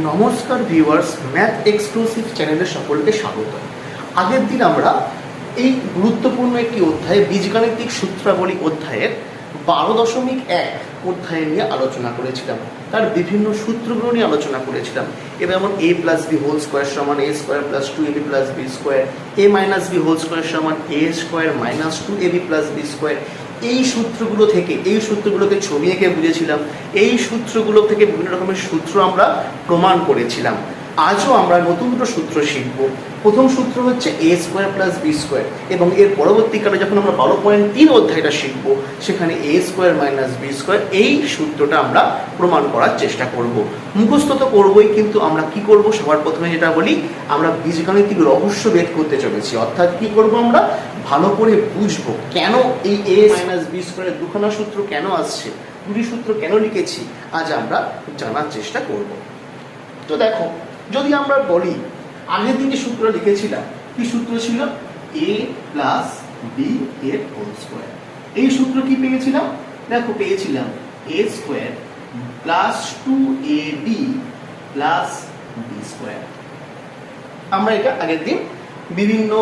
নমস্কার viewers, math exclusive চ্যানেলে সকলকে স্বাগত। আগের দিন আমরা এই গুরুত্বপূর্ণ একটি অধ্যায় বীজগাণিতিক সূত্রাবলী অধ্যায়ের 12.1 অধ্যায় নিয়ে আলোচনা করেছিলাম। তার বিভিন্ন সূত্রগুলো নিয়ে আলোচনা করেছিলাম। যেমন a plus B whole square সমান a square plus 2ab plus B square, a minus B whole square সমান a square minus 2ab plus B square. এই সূত্রগুলোকে ছবি এঁকে বুঝেছিলাম। এই সূত্রগুলো থেকে বিভিন্ন রকমের সূত্র আমরা প্রমাণ করেছিলাম। আজও আমরা নতুন দুটো সূত্র শিখব। প্রথম সূত্র হচ্ছে a square plus B square, এবং এর পরবর্তীকালে যখন আমরা 12.3 অধ্যায়টা শিখব সেখানে a square minus B square, এই সূত্রটা আমরা প্রমাণ করার চেষ্টা করব। মুখস্থ তো করবোই, কিন্তু আমরা কি করব, সবার প্রথমে যেটা বলি, আমরা বীজগাণিতিক রহস্য বের করতে চলেছি। অর্থাৎ কি করব, আমরা ভালো করে বুঝবো কেন এই a মাইনাস বি স্কোয়ারের দুখানা সূত্র কেন আসছে, দুটি সূত্র কেন লিখেছি, আজ আমরা জানার চেষ্টা করব। তো দেখো, যদি আমরা বলি আগের দিন যে সূত্র লিখেছিলাম, কি সূত্র ছিল, a প্লাস বি এর হোল স্কোয়ার। এই সূত্র কি পেয়েছিলাম, দেখো পেয়েছিলাম a square plus 2ab plus B square. আমরা এটা আগের দিন বিভিন্ন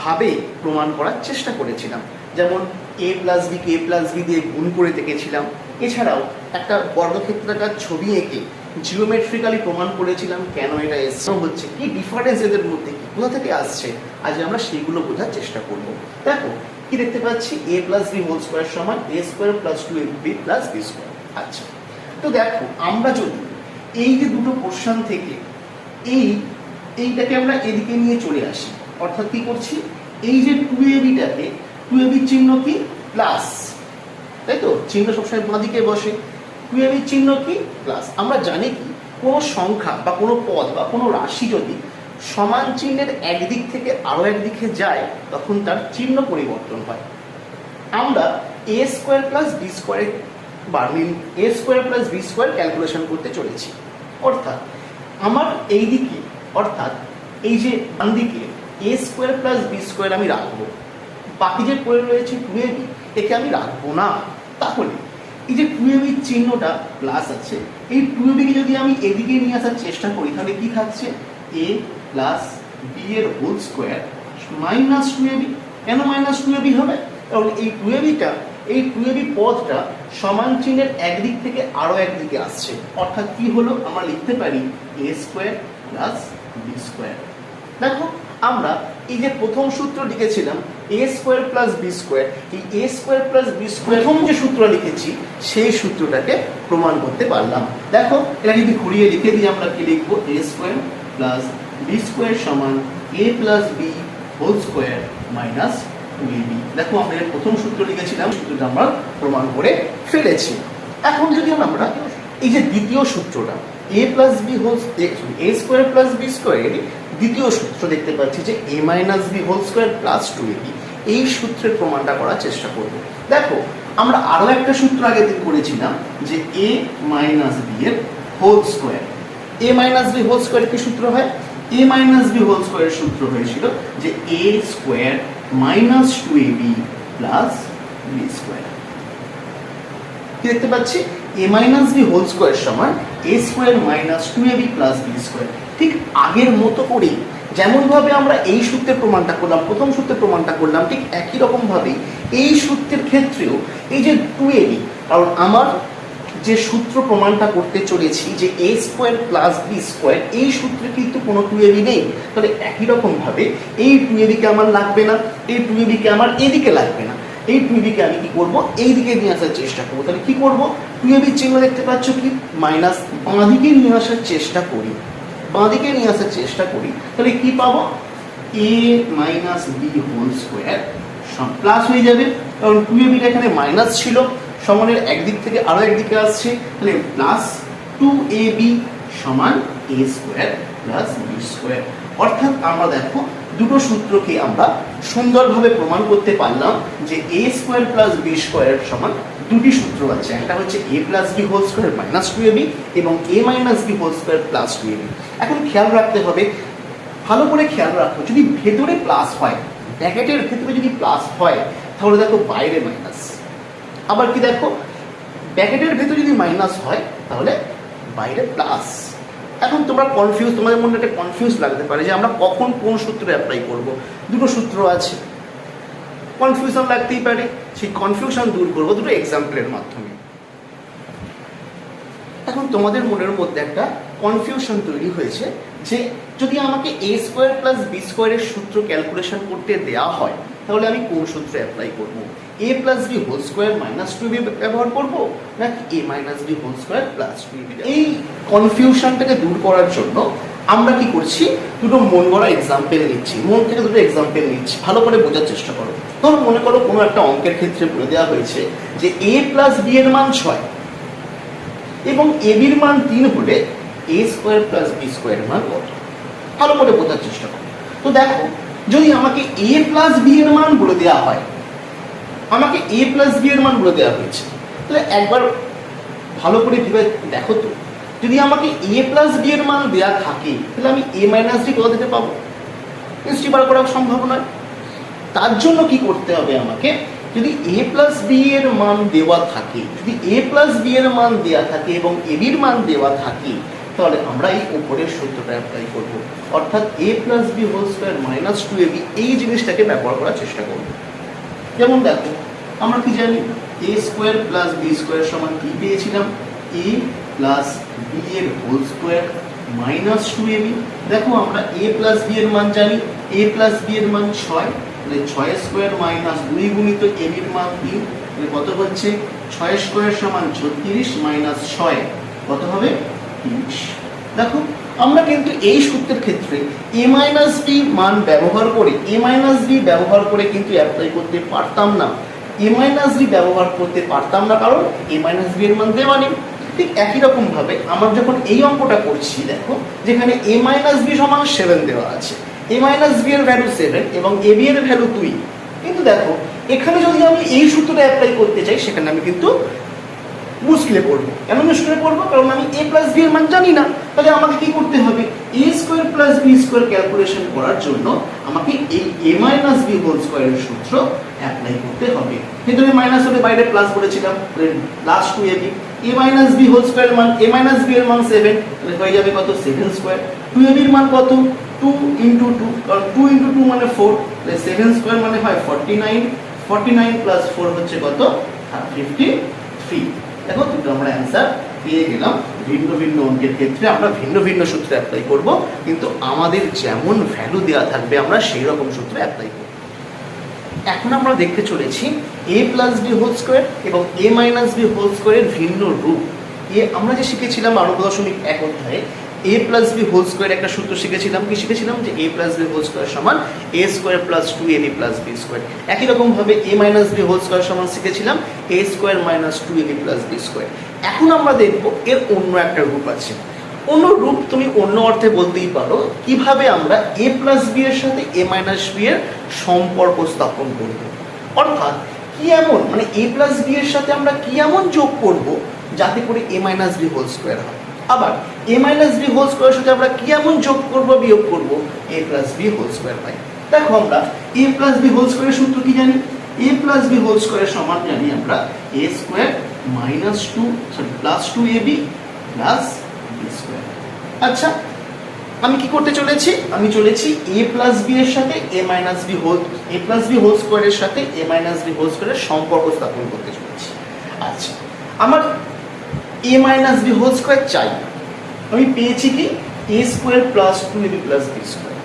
ভাবে প্রমাণ করার চেষ্টা করেছিলাম। যেমন a প্লাস বি কে a প্লাস বি দিয়ে গুণ করে দেখেছিলাম। এছাড়াও একটা বর্গক্ষেত্রাকার ছবি এঁকে জিওমেট্রিক্যালি প্রমাণ করেছিলাম কেন এটা এসে হচ্ছে, কি ডিফারেন্স এদের মধ্যে, কি কোথা থেকে আসছে। আজ আমরা সেইগুলো বোঝার চেষ্টা করব। দেখো কি দেখতে পাচ্ছি, a plus B whole square সমান a square plus 2ab plus B square. আচ্ছা, তো দেখো আমরা যদি এই যে দুটো পোর্শন থেকে এইটাকে আমরা এদিকে নিয়ে চলে আসি, অর্থাৎ কি করছি, এই যে 2abটাকে, 2ab চিহ্ন কি, প্লাস, তাই তো, চিহ্ন সবসময় বাঁ দিকে বসে, 2ab চিহ্ন কি, প্লাস। আমরা জানি কি, কোনো সংখ্যা বা কোনো পদ বা কোনো রাশি যদি সমান চিহ্নের একদিক থেকে আরো একদিকে যায়, তখন তার চিহ্ন পরিবর্তন হয়। আমরা a square plus B square a square plus B square calculation করতে চলেছি। অর্থাৎ আমার এই দিকে, অর্থাৎ এই যে ডান দিকে a square plus B square আমি রাখবো, বাকি যে পড়ে রয়েছে 2ab একে আমি রাখবো না। তাহলে এই যে 2ab চিহ্নটা প্লাস আছে, এই 2ab কে যদি আমি এদিকে নিয়ে আসার চেষ্টা করি, তাহলে কি থাকছে, a প্লাস বি এর হোল স্কোয়ার মাইনাস 2ab। কেন মাইনাস 2ab হবে, কারণ এই 2ab পদটা সমান চিহ্নের একদিক থেকে আরো একদিকে আসছে। অর্থাৎ কি হলো, আমরা লিখতে পারি a square plus B square. দেখো আমরা এই যে প্রথম সূত্র লিখেছিলাম a square plus B square, এই a square plus B square প্রথম যে সূত্র লিখেছি সেই সূত্রটাকে প্রমাণ করতে পারলাম। দেখো এটা যদি ঘুরিয়ে লিখে দিই, আমরা কি লিখবো, a square plus B square সমান a plus B whole square minus 2ab। দেখো আমরা এর প্রথম সূত্র লিখেছিলাম, সূত্রটা আমরা প্রমাণ করে ফেলেছি। এখন যদি আমরা এই যে দ্বিতীয় সূত্রটা a plus B whole a square plus B square, দ্বিতীয় সূত্র দেখতে পাচ্ছি যে a minus B whole square plus 2ab, এই সূত্রের প্রমাণটা করার চেষ্টা করব। দেখো আমরা আরো একটা সূত্র আগে দিন করেছিলাম যে a মাইনাস বি এর whole square. a minus B whole square কি সূত্র হয়, a মাইনাস বি হোল স্কোয়ারের সূত্র হয়েছিল যে a square minus 2ab plus B square. কি দেখতে পাচ্ছি, a minus B whole square সমান a square minus 2ab plus B square. ঠিক আগের মতো করেই যেমন ভাবে আমরা এই সূত্রের প্রমাণটা করলাম, প্রথম সূত্রের প্রমাণটা করলাম, ঠিক একই রকম ভাবেই এই সূত্রের ক্ষেত্রেও এই যে 2ab, কারণ আমার যে সূত্র প্রমাণটা করতে চলেছি যে a square plus B square, এই সূত্রে কিন্তু কোনো 2ab নেই। তাহলে একই রকম ভাবে এই 2ab কে আমার লাগবে না, এই 2ab কে আমার এদিকে লাগবে না, এই 2ab কে আমি কি করবো, এই দিকে নিয়ে আসার চেষ্টা করবো। তাহলে কি করবো, 2ab চিহ্ন দেখতে পাচ্ছ কি, মাইনাস, বাঁ দিকে নিয়ে আসার চেষ্টা করি, বাঁ দিকে নিয়ে আসার চেষ্টা করি, তাহলে কি পাবো, a minus B whole square plus হয়ে যাবে, কারণ 2ab এখানে মাইনাস ছিল, সমানের একদিক থেকে আরো একদিকে আসছে, তাহলে প্লাস 2ab সমান a square plus B square. অর্থাৎ আমরা দেখো দুটো সূত্রকে আমরা সুন্দরভাবে প্রমাণ করতে পারলাম যে a square plus B square সমান দুটি সূত্র আছে, একটা হচ্ছে a plus B whole square minus 2ab এবং a minus B whole square plus 2ab। এখন খেয়াল রাখতে হবে, ভালো করে খেয়াল রাখো, যদি ভেতরে প্লাস হয়, ব্র্যাকেটের ভেতরে যদি প্লাস হয়, তাহলে দেখো বাইরে মাইনাস। আবার কি দেখো, ব্র্যাকেটের ভেতরে যদি মাইনাস হয় তাহলে বাইরে প্লাস। এখন তোমরা কনফিউজ, তোমাদের মনে একটা কনফিউজ লাগতে পারে যে আমরা কখন কোন সূত্র অ্যাপ্লাই করব। দুটো সূত্র আছে, কনফিউশন লাগতেই পারে। সেই কনফিউশন দূর করবো দুটো এক্সাম্পলের মাধ্যমে। এখন তোমাদের মনের মধ্যে একটা কনফিউশন তৈরি হয়েছে যে যদি আমাকে a স্কোয়ার প্লাস বি স্কোয়ারের সূত্র ক্যালকুলেশন করতে দেওয়া হয় তাহলে আমি কোন সূত্র অ্যাপ্লাই করব? a plus B whole square minus 2b ব্যবহার করব নাকি a minus B whole square plus 2b? এই কনফিউশনটাকে দূর করার জন্য আমরা কি করছি, দুটো মন গড়া এক্সাম্পল নিচ্ছি, মন থেকে দুটো এক্সাম্পল নিচ্ছি, ভালো করে বোঝার চেষ্টা করো। ধরো মনে করো কোনো একটা অঙ্কের ক্ষেত্রে বলে দেওয়া হয়েছে যে a প্লাস বি এর মান 6 এবং এ বির মান 3 হলে a স্কোয়ার প্লাস বি স্কোয়ারের মান কত? ভালো করে বোঝার চেষ্টা করো। তো দেখো, যদি আমাকে a প্লাস বি এর মান বলে দেওয়া হয়, আমাকে a প্লাস বি এর মান বলে দেওয়া হয়েছে, তাহলে একবার ভালো করে ভেবে দেখো তো, যদি আমাকে a প্লাস বি এর মান দেওয়া থাকে তাহলে আমি a মাইনাস ডি কোথা থেকে পাবো? নিশ্চয়ই বার করা সম্ভব নয়। তার জন্য কি করতে হবে আমাকে, যদি a প্লাস বি এর মান দেওয়া থাকে, যদি a প্লাস বি এর মান দেওয়া থাকে এবং a বির মান দেওয়া থাকে, তাহলে আমরা এই উপরের সূত্রটা অ্যাপ্লাই করব, অর্থাৎ a plus B whole square minus 2ab এই জিনিসটাকে ব্যবহার করার চেষ্টা করব। যেমন দেখো, আমরা কি জানি a square plus B square সমান কি পেয়েছিলাম? a প্লাস বি এর হোল স্কোয়ার মাইনাস 2ab। দেখো আমরা a প্লাস বি এর মান জানি, a প্লাস বি এর মান 6, তাহলে 6 স্কোয়ার মাইনাস 2 গুণিত a এর মান 3, তাহলে কত হচ্ছে? 6 স্কোয়ার সমান 36 মাইনাস 6 কত হবে? 30। দেখো আমরা কিন্তু এই সূত্রের ক্ষেত্রে a মাইনাস বি মান ব্যবহার করে, a মাইনাস বি ব্যবহার করে কিন্তু অ্যাপ্লাই করতে পারতাম না। a মাইনাস বি ব্যবহার করতে পারতাম না কারণ a মাইনাস বি এর মান দেওয়া নেই। ঠিক একই রকম ভাবে আমরা যখন এই অঙ্কটা করছি, দেখো যেখানে a মাইনাস বি সমান 7 দেওয়া আছে, a মাইনাস বি এর ভ্যালু 7 এবং a বি এর ভ্যালু 2, কিন্তু দেখো এখানে যদি আমি এই সূত্রটা অ্যাপ্লাই করতে চাই সেখানে আমি কিন্তু মুশকিলে পড়বো। কেন মুশকিলে পড়বো? কারণ আমি a প্লাস বি এর মান জানি না। তাহলে আমাকে কি করতে হবে? a square plus B square calculation করার জন্য আমাকে এই a মাইনাস বি হোল স্কোয়ারের সূত্র অ্যাপ্লাই করতে হবে। ভেতরে মাইনাস হলে বাইরে প্লাস বলেছিলাম, plus 2ab। a minus B whole square মান, a মাইনাস বি এর মান 7, তাহলে হয়ে যাবে কত? 7 স্কোয়ার। 2ab এর মান কত? 2 ইন্টু 2, কারণ 2 ইন্টু 2 মানে 4, তাহলে 7 স্কোয়ার মানে হয় 49, 49 প্লাস 4 হচ্ছে কত? 53। দেখো কিন্তু আমরা অ্যান্সার পেয়ে গেলাম। ভিন্ন ভিন্ন অঙ্কের ক্ষেত্রে আমরা ভিন্ন ভিন্ন সূত্র অ্যাপ্লাই করব, কিন্তু আমাদের যেমন ভ্যালু দেওয়া থাকবে আমরা সেই রকম সূত্র অ্যাপ্লাই করব। এখন আমরা দেখতে চলেছি a plus B whole square এবং a মাইনাস বি হোল স্কোয়ারের ভিন্ন রূপ। আমরা যে শিখেছিলাম 9.1 অধ্যায়ে a plus B whole square একটা সূত্র শিখেছিলাম। কি শিখেছিলাম? যে a plus B whole square সমান a square plus 2ab plus B square. একই রকমভাবে a minus B whole square সমান শিখেছিলাম a square minus 2ab plus B square. এখন আমরা দেখব এর অন্য একটা রূপ আছে। অন্য রূপ তুমি অন্য অর্থে বলতেই পারো, কিভাবে আমরা a প্লাস বি এর সাথে a মাইনাস বি এর সম্পর্ক স্থাপন করব। অর্থাৎ কি এমন, মানে a প্লাস বি এর সাথে আমরা কি এমন যোগ করব যাতে করে a minus B whole square হয়। আবার a মাইনাস বি হোল স্কোয়ারের সাথে আমরা কি এমন যোগ করব বিয়োগ করব a plus B whole square হয়। দেখো আমরা a প্লাস বি হোল স্কোয়ারের সূত্র কি জানি? a প্লাস বি হোল স্কোয়ারের সমান জানি আমরা a square minus 2 plus 2ab plus B square. আচ্ছা, আমি কি করতে চলেছি? আমি চলেছি a প্লাস বি এর সাথে a minus B whole, a plus B whole স্কোয়ারের সাথে a মাইনাস বি হোল স্কোয়ারের সম্পর্ক স্থাপন করতে চলেছি। আচ্ছা, আমার a minus B whole square চাই। আমি পেয়েছি কি? a square plus 2ab plus B square.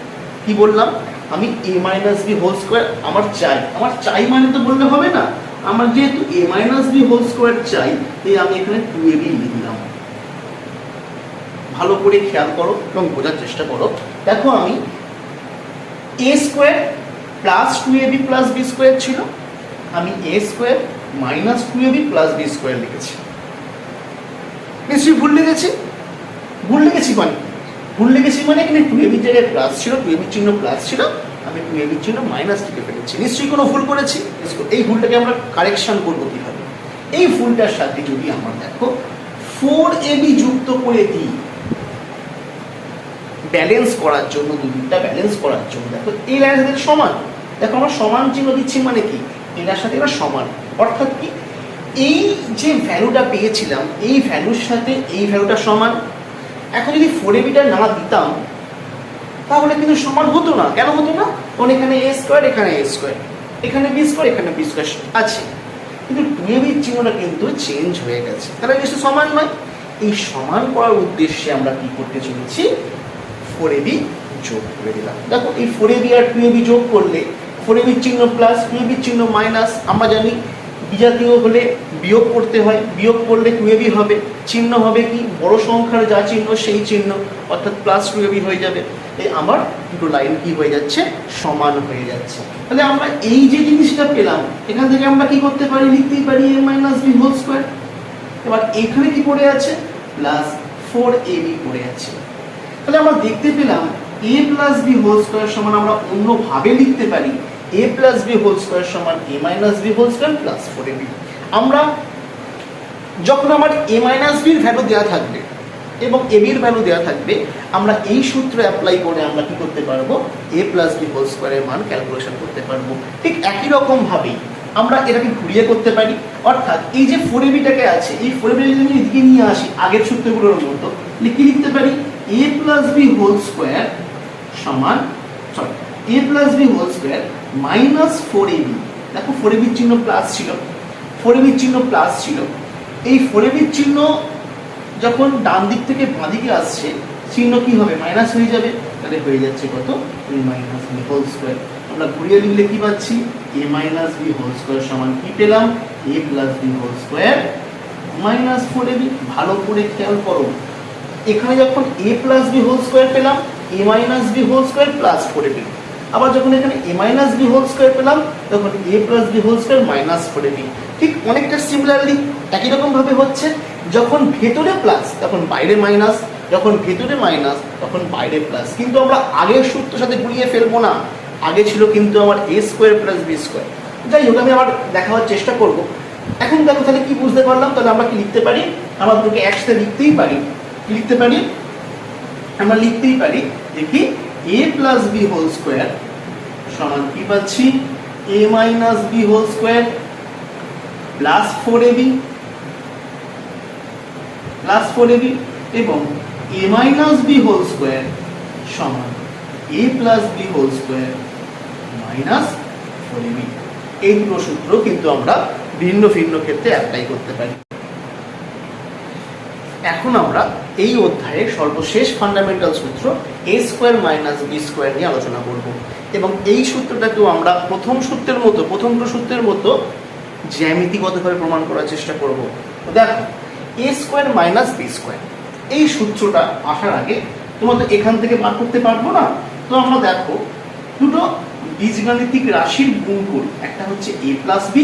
কি বললাম? আমি a minus B whole square আমার চাই। আমার চাই মানে তো বললে হবে না, আমার যেহেতু a minus B whole square চাই, তাই আমি এখানে 2ab লিখলাম। ভালো করে খেয়াল করো এবং বোঝার চেষ্টা করো। দেখো আমি a square plus 2ab plus B square ছিল, আমি a square minus 2ab plus B square লিখেছি। নিশ্চয়ই ভুল লিখেছি। ভুল লিখেছি মানে এখানে 2ab জায়গায় প্লাস ছিল, 2ab চিহ্ন প্লাস ছিল, আমি 2ab চিহ্ন মাইনাস লিখে ফেলেছি। নিশ্চয়ই কোনো ভুল করেছি। এই ভুলটাকে আমরা কারেকশন করবো কিভাবে? এই ভুলটার সাথে যদি আমরা দেখো 4ab যুক্ত করে দিই ব্যালেন্স করার জন্য, দুদিকটা ব্যালেন্স করার জন্য, দেখো এই লাইনের সাথে সমান। দেখো আমরা সমান চিহ্ন দিচ্ছি মানে কি? এটার সাথে এরা সমান। অর্থাৎ কি? এই যে ভ্যালুটা পেয়েছিলাম এই ভ্যালুর সাথে এই ভ্যালুটা সমান, এখন যদি 4ab না দিতাম তাহলে কিন্তু সমান হতো না। কেন হতো না? কারণ এখানে a স্কোয়ার, এখানে a স্কোয়ার, এখানে b স্কোয়ার, এখানে b স্কোয়ার আছে, কিন্তু 2ab চিহ্নটা কিন্তু চেঞ্জ হয়ে গেছে, তাহলে নিশ্চয়ই সমান নয়। এই সমান করার উদ্দেশ্যে আমরা কি করতে চলেছি? 4ab যোগ করে দিলাম। দেখো এই 4ab আর 2ab যোগ করলে 4ab চিহ্ন প্লাস, 2ab চিহ্ন মাইনাস। আমরা জানি বিজাতীয় হলে বিয়োগ করতে হয়, বিয়োগ করলে 2ab হবে, চিহ্ন হবে কি? বড় সংখ্যার যা চিহ্ন সেই চিহ্ন, অর্থাৎ প্লাস 2ab হয়ে যাবে। এই আমার দুটো লাইন কি হয়ে যাচ্ছে? সমান হয়ে যাচ্ছে। তাহলে আমরা এই যে জিনিসটা পেলাম, এখান থেকে আমরা কি করতে পারি? লিখতেই পারি a minus b whole square. এবার এখানে কি পড়ে আছে? প্লাস 4ab পড়ে আছে। তাহলে আমরা দেখতে পেলাম a plus b whole square সমান আমরা অন্যভাবে লিখতে পারি a plus b whole square সমান a minus b whole square plus 4ab। আমরা যখন আমার a মাইনাস b এর ভ্যালু দেওয়া থাকবে এবং ab এর ভ্যালু দেওয়া থাকবে, আমরা এই সূত্র অ্যাপ্লাই করে আমরা কি করতে পারবো? a প্লাস b হোল স্কোয়ারের মান ক্যালকুলেশন করতে পারবো। ঠিক একই রকম ভাবেই আমরা এটাকে ঘুরিয়ে করতে পারি। অর্থাৎ এই যে 4abটাকে আছে, এই 4ab যদি এদিকে নিয়ে আসি আগের সূত্রগুলোর মতো, কি লিখতে পারি? a plus b whole square সমান a plus b whole square minus 4ab। দেখো 4ab চিহ্ন প্লাস ছিল, 4ab চিহ্ন প্লাস ছিল। এই 4ab চিহ্ন যখন ডান দিক থেকে বাঁ দিকে আসছে, চিহ্ন কি হবে? মাইনাস হয়ে যাবে। তাহলে হয়ে যাচ্ছে কত? a minus b whole square. আমরা ঘুরিয়ে লিখলে কি পাচ্ছি? a minus b whole square সমান কি পেলাম? a plus b whole square minus 4ab। ভালো করে খেয়াল করো, এখানে যখন a plus b whole square পেলাম, a minus b whole square plus 4ab। আবার যখন এখানে a minus b whole square পেলাম, তখন a plus b whole square minus 4ab। ঠিক অনেকটা সিমিলারলি একই রকম ভাবে হচ্ছে। যখন ভেতরে প্লাস তখন বাইরে মাইনাস, যখন ভেতরে মাইনাস তখন বাইরে প্লাস। কিন্তু আমরা আগের সূত্রের সাথে গুলিয়ে ফেলবো না। আগে ছিল কিন্তু আমার a square plus b square. যাই হোক, আমি আবার দেখাবার চেষ্টা করব। এখন দেখো তাহলে কি বুঝতে পারলাম? তাহলে আমরা কি লিখতে পারি? আমরা দুটোকে একসাথে লিখতেই পারি। কি লিখতে পারি? আমরা লিখতেই পারি দেখি a plus b whole square সমান কি পাচ্ছি? a minus b whole square plus 4ab এবং a minus b whole square সমান a plus b whole square minus 4ab। এই দুটো সূত্র কিন্তু আমরা ভিন্ন ভিন্ন ক্ষেত্রে অ্যাপ্লাই করতে পারি। এখন আমরা এই অধ্যায়ে সর্বশেষ ফান্ডামেন্টাল সূত্র a square minus b square নিয়ে আলোচনা করব, এবং এই সূত্রটাকেও আমরা প্রথম সূত্রের মতো জ্যামিতিগতভাবে প্রমাণ করার চেষ্টা করব। তো দেখো a square minus b square, এই সূত্রটা আসার আগে তোমরা তো এখান থেকে বার করতে পারবো না। তো আমরা দেখো দুটো বীজগাণিতিক রাশির গুণফল, একটা হচ্ছে a প্লাস b,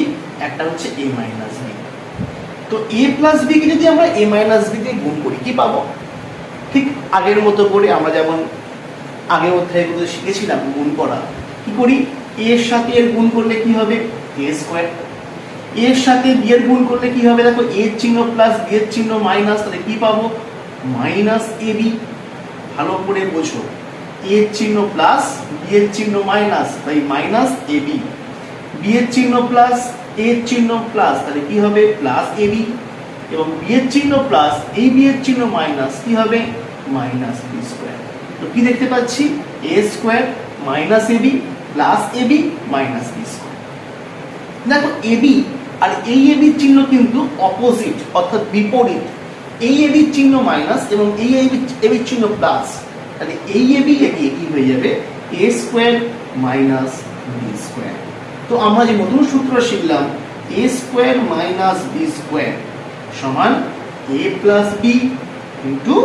একটা হচ্ছে a মাইনাস b। তো a প্লাস b কে যদি আমরা a মাইনাস b দিয়ে গুণ করি কি পাবো? ঠিক আগের মতো করে আমরা যেমন আগের অধ্যায়গুলো শিখেছিলাম গুণ করা। কি করি? a এর সাথে এর গুণ করলে কি হবে? a square. a এর সাথে b এর গুণ করলে কি হবে? দেখো a এর চিহ্ন প্লাস b এর চিহ্ন মাইনাস, তাহলে কি পাবো? Minus ab। ভালো করে বোঝো, a এর চিহ্ন প্লাস b এর চিহ্ন মাইনাস, তাই মাইনাস ab। b এর চিহ্ন প্লাস a এর চিহ্ন প্লাস, তাহলে কি হবে? Plus ab। এবং b এর চিহ্ন প্লাস এই b এর চিহ্ন মাইনাস, কি হবে? Minus b square. তো কি দেখতে পাচ্ছি? a square minus ab plus ab minus b square. দেখো ab আর এই ab এর চিহ্ন কিন্তু অপোজিট, অর্থাৎ বিপরীত। এই ab এর চিহ্ন মাইনাস এবং এই ab এর চিহ্ন প্লাস, তাহলে এই ab কি হয়ে যাবে? a square minus b square. তো আমরা যে নতুন সূত্র শিখলাম a square minus b square সমান a plus b into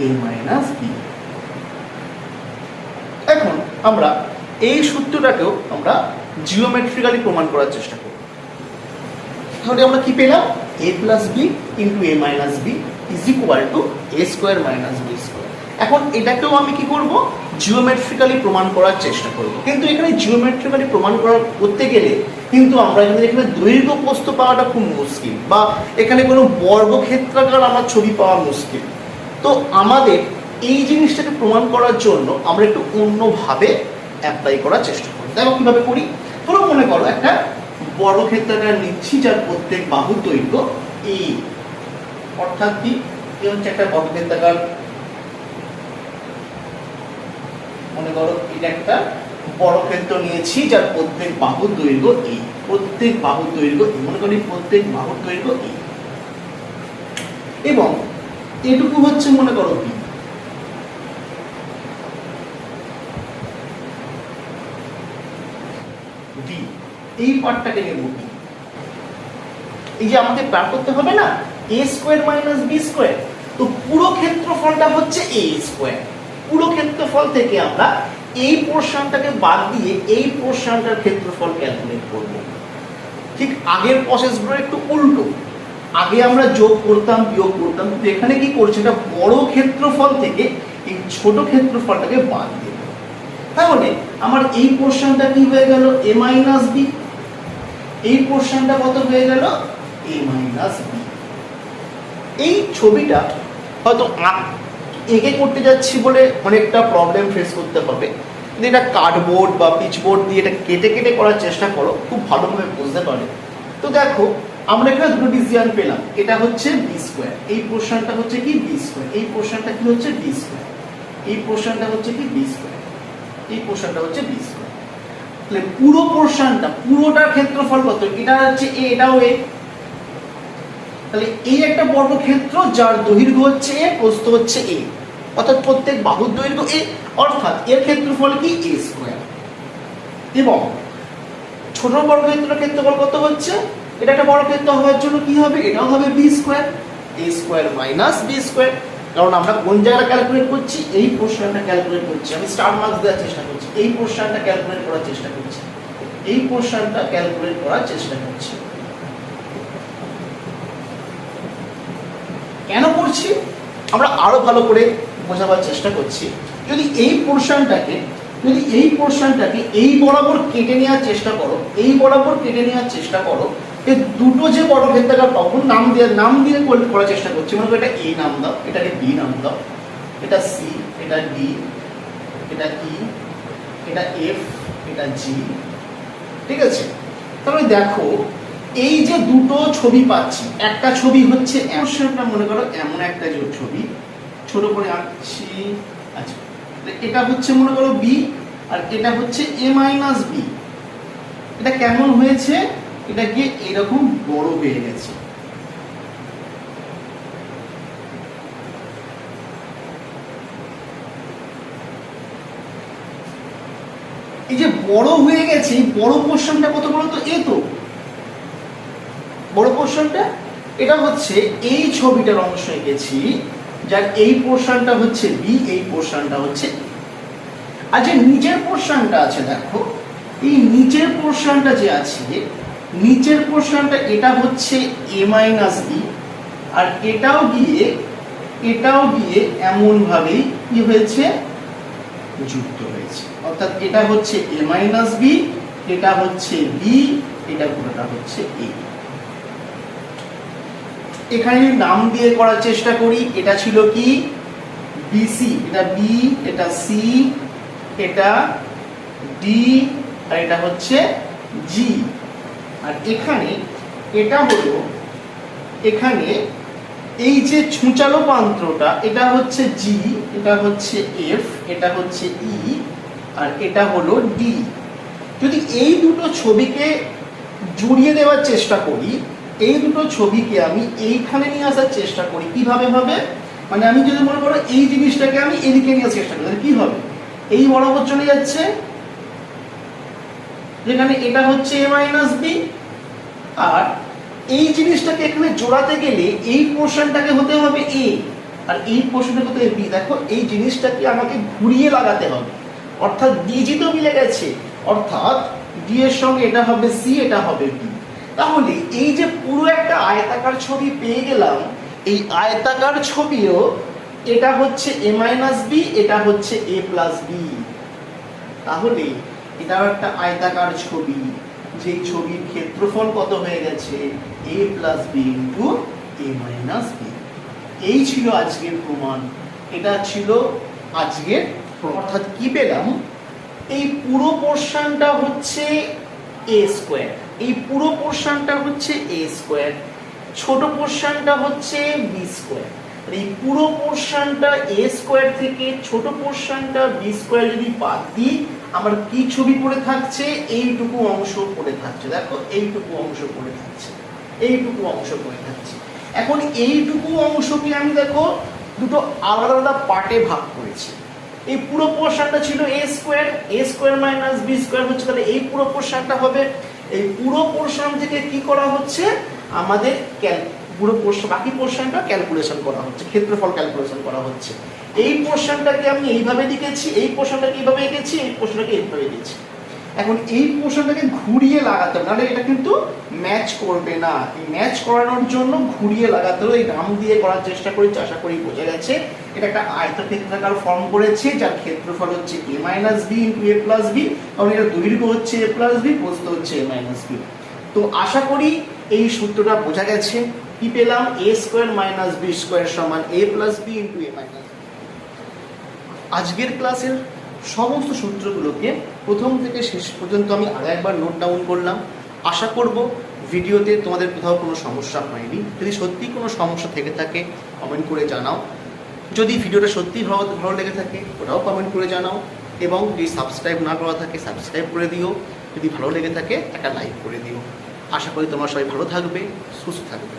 a minus b। এখন আমরা এই সূত্রটাকেও আমরা জিওমেট্রিক্যালি প্রমাণ করার চেষ্টা করব। তাহলে আমরা কি পেলাম? a plus b into a minus b is equal to a square minus b square. এখন এটাকেও আমি কি করব? জিওমেট্রিক্যালি প্রমাণ করার চেষ্টা করব। কিন্তু এখানে জিওমেট্রিক্যালি প্রমাণ করতে গেলে কিন্তু আমরা এখানে দৈর্ঘ্য প্রস্থ পাওয়াটা খুব মুশকিল, বা এখানে কোনো বর্গক্ষেত্রাকার আমার ছবি পাওয়া মুশকিল। তো আমাদের এই জিনিসটাকে প্রমাণ করার জন্য আমরা একটু অন্যভাবে অ্যাপ্লাই করার চেষ্টা করি। দেখো কিভাবে করি। তোমরা মনে করো একটা বর্গক্ষেত্রাকার নিচ্ছি যার প্রত্যেক বাহুর দৈর্ঘ্য a, অর্থাৎ কি? হচ্ছে একটা বর্গক্ষেত্রাকার মনে করো এটা একটা বর্গক্ষেত্র নিয়েছি যার প্রত্যেক বাহুর দৈর্ঘ্য a, প্রত্যেক বাহুর দৈর্ঘ্য a, মনে করি প্রত্যেক বাহুর দৈর্ঘ্য a, এবং এটুকু হচ্ছে মনে করো b। d এই পার্টটাকে নেব b। এই যে আমাকে বার করতে হবে না a square minus b square, তো পুরো ক্ষেত্রফলটা হচ্ছে a স্কয়ার। পুরো ক্ষেত্রফল থেকে আমরা এই পোরশনটাকে বাদ দিয়ে এই পোরশনটার ক্ষেত্রফল ক্যালকুলেট করব। ঠিক আগের প্রসেসগুলো একটু উল্টো, আগে আমরা যোগ করতাম বিয়োগ করতাম, কিন্তু এখানে কি করছে, এটা বড় ক্ষেত্রফল থেকে এই ছোট ক্ষেত্রফলটাকে বাদ দেব। তাহলে আমার এই পোরশনটা কি হয়ে গেল a মাইনাস b, এই পোরশনটা কত হয়ে গেল a মাইনাস b। এই ছবিটা হয়তো এঁকে করতে যাচ্ছি বলে অনেকটা প্রবলেম ফেস করতে হবে, কিন্তু এটা কার্ডবোর্ড বা পিচবোর্ড দিয়ে এটা কেটে কেটে করার চেষ্টা করো, খুব ভালোভাবে বুঝতে পারে। তো দেখো আমরা এখানে দুটো ডিসিশন পেলাম, এটা হচ্ছে বি স্কোয়ার, এই পোরশনটা হচ্ছে কি বি স্কোয়ার, এই পোরশনটা কি হচ্ছে বি স্কোয়ার, এই পোরশনটা হচ্ছে কি বি স্কোয়ার, এই পোরশনটা হচ্ছে বি স্কোয়ার। তাহলে পুরো পোরশনটা, পুরোটার ক্ষেত্রফল কত, এটা হচ্ছে এ, এটাও এ। তাহলে এই একটা বর্গক্ষেত্র যার দৈর্ঘ্য হচ্ছে এ, প্রস্থ হচ্ছে এ, অর্থাৎ প্রত্যেক বাহুর দৈর্ঘ্য এ, অর্থাৎ এর ক্ষেত্রফল কি এ স্কয়ার। এবং ছোট বর্গক্ষেত্রের ক্ষেত্রফল কত হচ্ছে, এটা একটা বর্গক্ষেত্র হওয়ার জন্য কি হবে, এটাও হবে বি স্কয়ার, এ স্কয়ার মাইনাস বি স্কয়ার। কারণ আমরা কোন জায়গাটা ক্যালকুলেট করছি, এই পোরশনটা ক্যালকুলেট করছি, আমি স্টার মার্কস দেওয়ার চেষ্টা করছি, এই পোরশনটা ক্যালকুলেট করার চেষ্টা করছি, এই পোরশনটা ক্যালকুলেট করার চেষ্টা করছি। কেন করছি আমরা আরো ভালো করে বোঝাবার চেষ্টা করছি। যদি এই পোরশনটাকে এই বরাবর কেটে নেওয়ার চেষ্টা করো, এই বরাবর কেটে নেওয়ার চেষ্টা করো, এই দুটো যে বর্গক্ষেত্রাকার তখন নাম দিয়ে করার চেষ্টা করছি। মনে করো এটা এ নাম দাও, এটাকে বি নাম দাও, এটা সি, এটা ডি, এটা ই, এটা এফ, এটা জি, ঠিক আছে। তাহলে দেখো এই যে দুটো ছবি পাচ্ছি, একটা ছবি হচ্ছে এমনটা, মনে করো এমন একটা ছবি, ছোট করে আঁকছি, আচ্ছা এটা হচ্ছে মনে করো বি, আর এটা হচ্ছে এ মাইনাস বি। এটা কেমন হয়েছে, এটা গিয়ে এরকম বড় হয়ে গেছে। এই যে বড় হয়ে গেছে, এই বড় পোরশনটা কত বড়, তো এ তো বড় পোরশনটা, এটা হচ্ছে এই ছবিটার অংশ এঁকেছি, যার এই পোরশনটা হচ্ছে বি, এই পোরশনটা হচ্ছে এ। আর যে নিচের পোরশনটা আছে, দেখো এই নিচের পোরশনটা যে আছে, নিচের পোরশনটা এটা হচ্ছে এ মাইনাস বি, আর এটাও গিয়ে এমন ভাবেই কি হয়েছে, যুক্ত হয়েছে। অর্থাৎ এটা হচ্ছে এ মাইনাস বি, এটা হচ্ছে বি, এটা পুরোটা হচ্ছে এ। এখানে নাম দিয়ে করার চেষ্টা করি, এটা ছিল কি বিসি, এটা বি, এটা সি, এটা ডি, আর এটা হচ্ছে জি। আর এখানে এটা হলো, এখানে এই যে ছুঁচালো প্রান্তটা, এটা হচ্ছে জি, এটা হচ্ছে এফ, এটা হচ্ছে ই, আর এটা হলো ডি। যদি এই দুটো ছবিকে জুড়িয়ে দেওয়ার চেষ্টা করি, এই দুটো ছবিকে আমি এইখানে নিয়ে আসার চেষ্টা করি, কিভাবে হবে, মানে আমি যদি মনে করো এই জিনিসটাকে আমি এদিকে নিয়ে আসার চেষ্টা করি, তাহলে কি হবে, এই বরাবর চলে যাচ্ছে, যেখানে এটা হচ্ছে এ মাইনাস বি, আর এই জিনিসটাকে এখানে জোড়াতে গেলে এই পোরশনটাকে হতে হবে এ, আর এই পোরশনটাকে হতে হবে বি। দেখো এই জিনিসটাকে আমাকে ঘুরিয়ে লাগাতে হবে, অর্থাৎ ডিজি তো মিলে গেছে, অর্থাৎ ডি এর সঙ্গে এটা হবে সি, এটা হবে বি। তাহলে এই যে পুরো একটা আয়তাকার ছবি পেয়ে গেলাম, এই আয়তাকার ছবিও এটা হচ্ছে এ মাইনাস বি, এটা হচ্ছে এ প্লাস বি। তাহলে এটাও একটা আয়তাকার ছবি, যেই ছবির ক্ষেত্রফল কত হয়ে গেছে, এ প্লাস বি ইন্টু এ মাইনাস বি। এই ছিল আজকের প্রমাণ, এটা ছিল আজকের। অর্থাৎ কি পেলাম, এই পুরো পোরশনটা হচ্ছে এ স্কোয়ার, এই পুরো পোরশনটা হচ্ছে এ স্কোয়ার, ছোট পোরশনটা হচ্ছে বি স্কোয়ার। এই পুরো পোর্শনটা এ স্কোয়ার থেকে ছোট পোর্শনটা বি স্কোয়ার যদি বাদ দিই, আমার কি ছবি পড়ে থাকছে? এইটুকু অংশ পড়ে থাকছে। দেখো এইটুকু অংশ পড়ে থাকছে, এইটুকু অংশ পড়ে থাকছে। এখন এইটুকু অংশকে আমি দেখো দুটো আলাদা আলাদা পার্টে ভাগ করেছি। এই পুরো পোর্শনটা ছিল এ স্কোয়ার মাইনাস বি স্কোয়ার হচ্ছে, তাহলে এই পুরো পোর্শনটা হবে। এই পুরো পোর্শন থেকে কি করা হচ্ছে? আমাদের পুরো পোর্শন, বাকি পোর্শনটা ক্যালকুলেশন করা হচ্ছে, ক্ষেত্রফল ক্যালকুলেশন করা হচ্ছে। এই পোর্শনটাকে আমি এইভাবে লিখেছি, এই পোর্শনটাকে এইভাবে এঁকেছি, এই পোর্শনটাকে এইভাবে এঁকেছি। এখন এই পোর্শনটাকে ঘুরিয়ে লাগাতে হবে, নাহলে এটা কিন্তু ম্যাচ করবে না। এই ম্যাচ করানোর জন্য ঘুরিয়ে লাগাতে হবে। এই নাম দিয়ে করার চেষ্টা করেছি, আশা করি বোঝা গেছে। এটা একটা আয়তক্ষেত্রাকার ফর্ম করেছি, যার ক্ষেত্রফল হচ্ছে a minus B into A plus B, কারণ এটা দৈর্ঘ্য হচ্ছে এ প্লাস বি, প্রস্থ হচ্ছে এ মাইনাস বি। তো আশা করি এই সূত্রটা বোঝা গেছে। কি পেলাম? এ স্কোয়ার মাইনাস বি স্কোয়ার সমান এ প্লাস বি ইন্টু এ মাইনাস বি। আজকের ক্লাসের সমস্ত সূত্রগুলোকে প্রথম থেকে শেষ পর্যন্ত আমি আরও একবার নোট ডাউন করলাম। আশা করব ভিডিওতে তোমাদের কোথাও কোনো সমস্যা হয়নি। যদি সত্যি কোনো সমস্যা থেকে থাকে কমেন্ট করে জানাও। যদি ভিডিওটা সত্যিই ভালো লেগে থাকে ওটাও কমেন্ট করে জানাও। এবং যদি সাবস্ক্রাইব না করা থাকে সাবস্ক্রাইব করে দিও। যদি ভালো লেগে থাকে একটা লাইক করে দিও। আশা করি তোমরা সবাই ভালো থাকবে, সুস্থ থাকবে।